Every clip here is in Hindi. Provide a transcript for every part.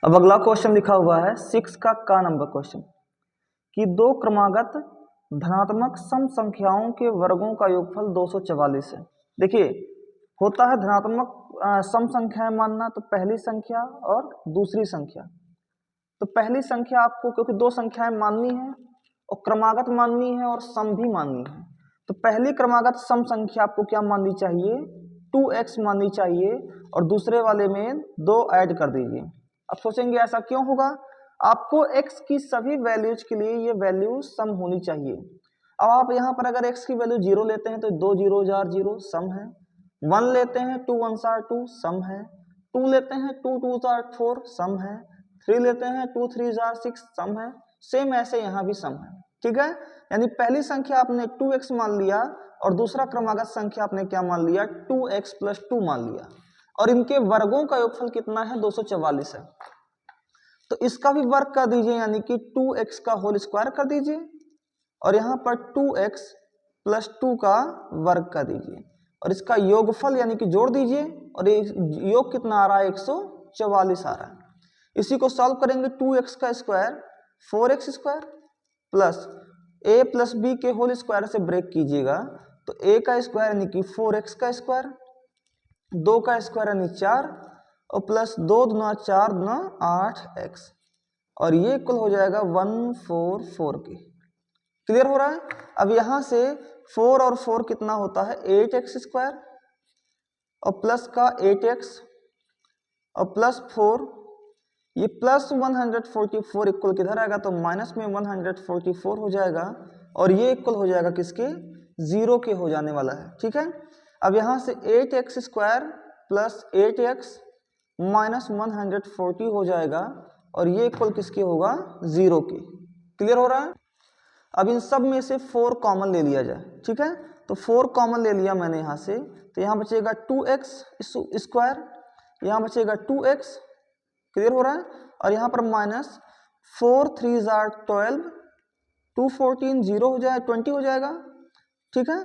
अब अगला क्वेश्चन लिखा हुआ है 6 का नंबर क्वेश्चन कि दो क्रमागत धनात्मक सम संख्याओं के वर्गों का योगफल 244 है। देखिए होता है धनात्मक सम संख्याएं मानना, तो पहली संख्या और दूसरी संख्या। तो पहली संख्या आपको क्योंकि दो संख्याएं माननी है और क्रमागत माननी है और सम भी माननी है, तो पहली क्रमागत सम संख्या आपको क्या माननी चाहिए, 2x माननी चाहिए और दूसरे वाले में 2 ऐड कर दीजिए। अब सोचेंगे ऐसा क्यों होगा, आपको x की सभी वैल्यूज के लिए ये वैल्यू सम होनी चाहिए। अब आप यहाँ पर अगर x की वैल्यू 0 लेते हैं तो 2 0 जार 0 सम है, 1 लेते हैं 2 1 2 सम है, 2 लेते हैं 2 2 4 सम है, 3 लेते हैं 2 3 6 सम है। सेम ऐसे यहाँ भी सम है, ठीक है। यानी पहली संख्या आपने 2x मान लिया और दूसरा क्रमागत संख्या आपने क्या मान लिया, 2x + 2 मान लिया और इनके वर्गों का योगफल कितना है, 244 है। तो इसका भी वर्ग कर दीजिए, यानी कि 2x का होल स्क्वायर कर दीजिए और यहाँ पर 2x + 2 का वर्ग कर दीजिए और इसका योगफल यानी कि जोड़ दीजिए और ये योग कितना आ रहा है, 144 आ रहा है। इसी को सॉल्व करेंगे, 2x का square 4x square plus a + b के होल स्क्वायर से ब्रेक कीजिएगा तो a का स्क्वायर यानी कि 4x का स्क्वायर, 2 का स्क्वायर यानी 4 और प्लस 2 दूना 4 दूना 8x और ये इक्वल हो जाएगा 144 के। क्लियर हो रहा है। अब यहाँ से 4 और 4 कितना होता है, 8x स्क्वायर और प्लस का 8x और प्लस 4, ये प्लस 144 इक्वल किधर आएगा, तो माइनस में 144 हो जाएगा और ये इक्वल हो जाएगा किसके, 0 के हो जाने वाला है, ठीक है। अब यहाँ से 8x square plus 8x minus 140 हो जाएगा और ये इक्वल किसके होगा, 0 के। क्लियर हो रहा है। अब इन सब में से 4 कॉमन ले लिया जाए, ठीक है। तो 4 कॉमन ले लिया मैंने यहाँ से, तो यहाँ बचेगा 2x स्क्वायर, यहाँ बचेगा 2x। क्लियर हो रहा है। और यहाँ पर माइनस 4 3 12, 2 14 0 हो जाएगा, 20 हो जाएगा, ठीक है।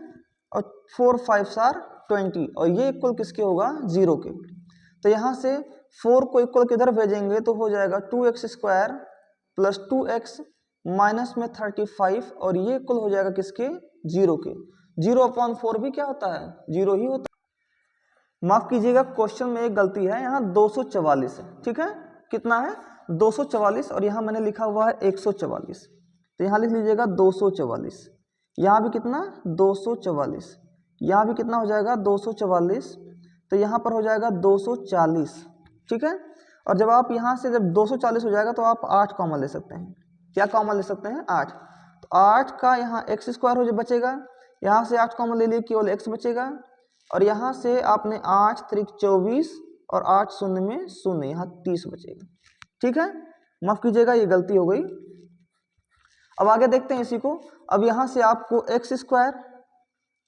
और 4 5 20 और ये इक्वल किसके होगा, 0 के। तो यहाँ से 4 को इक्वल किधर भेजेंगे तो हो जाएगा 2x square plus 2x minus में 35 और ये इक्वल हो जाएगा किसके, 0 के। 0/4 भी क्या होता है, 0 ही होता है। माफ कीजिएगा क्वेश्चन में एक गलती है, यहाँ 244 है, ठीक है। कितना है, 244 और यहाँ मैंने लिखा हुआ है 144, तो यहाँ लिख लीजिएगा 244। यहाँ भी कितना, 244, यहाँ भी कितना हो जाएगा 244, तो यहाँ पर हो जाएगा 240, ठीक है। और जब आप यहाँ से जब 240 हो जाएगा तो आप 8 कॉमन ले सकते हैं। क्या कॉमन ले सकते हैं, 8। तो 8 का यहाँ x स्क्वायर हो बचेगा, यहाँ से 8 कॉमन ले लिए केवल x बचेगा और यहाँ से आपने 8 3 24 और 8 शून्य में शून्य, यहाँ 30 बचेगा, ठीक है। माफ कीजिएगा ये गलती हो गई। अब आगे देखते हैं इसी को। अब यहाँ से आपको x square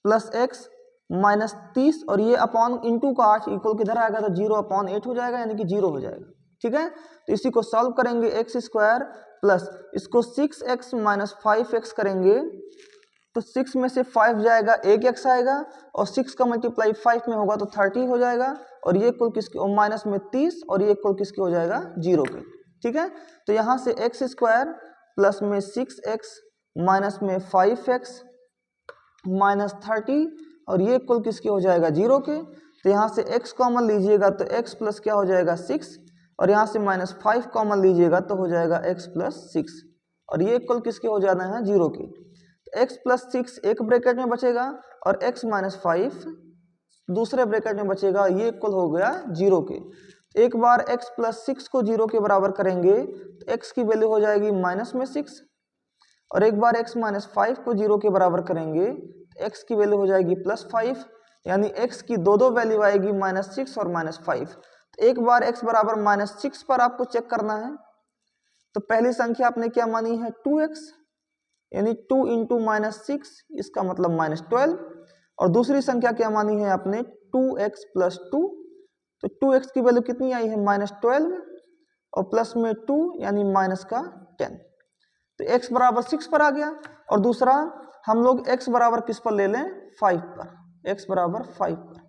plus x minus 30 और ये अपॉन इंटू का 8 इक्वल किधर आएगा, तो 0/8 हो जाएगा, यानी कि 0 हो जाएगा, ठीक है। तो इसी को सॉल्व करेंगे, x स्क्वायर प्लस इसको 6x माइनस 5x करेंगे तो 6 में से 5 जाएगा, एक x आएगा और 6 का मल्टीप्लाई 5 में होगा तो 30 हो जाएगा और ये इक्वल किसके, और माइनस में 30 और ये इक्वल किसके हो जाएगा, 0 के, ठीक है। तो यहाँ से x स्क्वायर प्लस में 6x माइनस में 5x माइनस 30 और ये इक्वल किसके हो जाएगा, 0 के। तो यहाँ से x कॉमन लीजिएगा तो x प्लस क्या हो जाएगा, 6 और यहाँ से माइनस 5 कॉमन लीजिएगा तो हो जाएगा x प्लस 6 और ये इक्वल किसके हो जाना है, 0 के। तो x प्लस 6 एक ब्रैकेट में बचेगा और x माइनस 5 दूसरे ब्रैकेट में बचेगा, ये इक्वल हो गया 0 के। एक बार x प्लस 6 को 0 के बराबर करेंगे तो x की वैल्यू हो जाएगी माइनस में 6 और एक बार x माइनस 5 को 0 के बराबर करेंगे तो x की वैल्यू हो जाएगी प्लस 5, यानी x की दो वैल्यू आएगी माइनस 6 और माइनस 5। तो एक बार x बराबर माइनस 6 पर आपको चेक करना है, तो पहली संख्या आपने क्या मानी है, 2x, यानी 2 इंटू माइनस 6 इसका मतलब माइनस 12 और दूसरी संख्या क्या मानी है आपने, 2x प्लस 2, तो 2x की वैल्यू कितनी आई है, माइनस 12 और प्लस में 2 यानी माइनस का 10। तो x बराबर 6 पर आ गया और दूसरा हम लोग x बराबर किस पर ले लें, 5 पर, x बराबर 5 पर।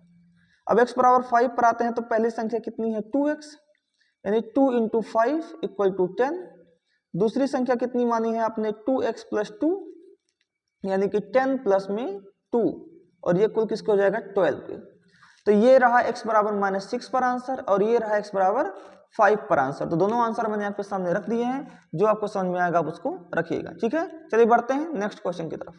अब x बराबर 5 पर आते हैं तो पहली संख्या कितनी है, 2x, यानी 2 इंटू 5 इक्वल टू 10। दूसरी संख्या कितनी मानी है आपने 2x प्लस 2 यानी कि 10 प्लस में 2 और ये कुल किसको हो जाएगा 12 के। तो ये रहा x बराबर -6 पर आंसर और ये रहा x बराबर 5 पर आंसर। तो दोनों आंसर मैंने आपके सामने रख दिए हैं, जो आपको समझ में आएगा आप उसको रखिएगा। ठीक है, चलिए बढ़ते हैं नेक्स्ट क्वेश्चन की तरफ।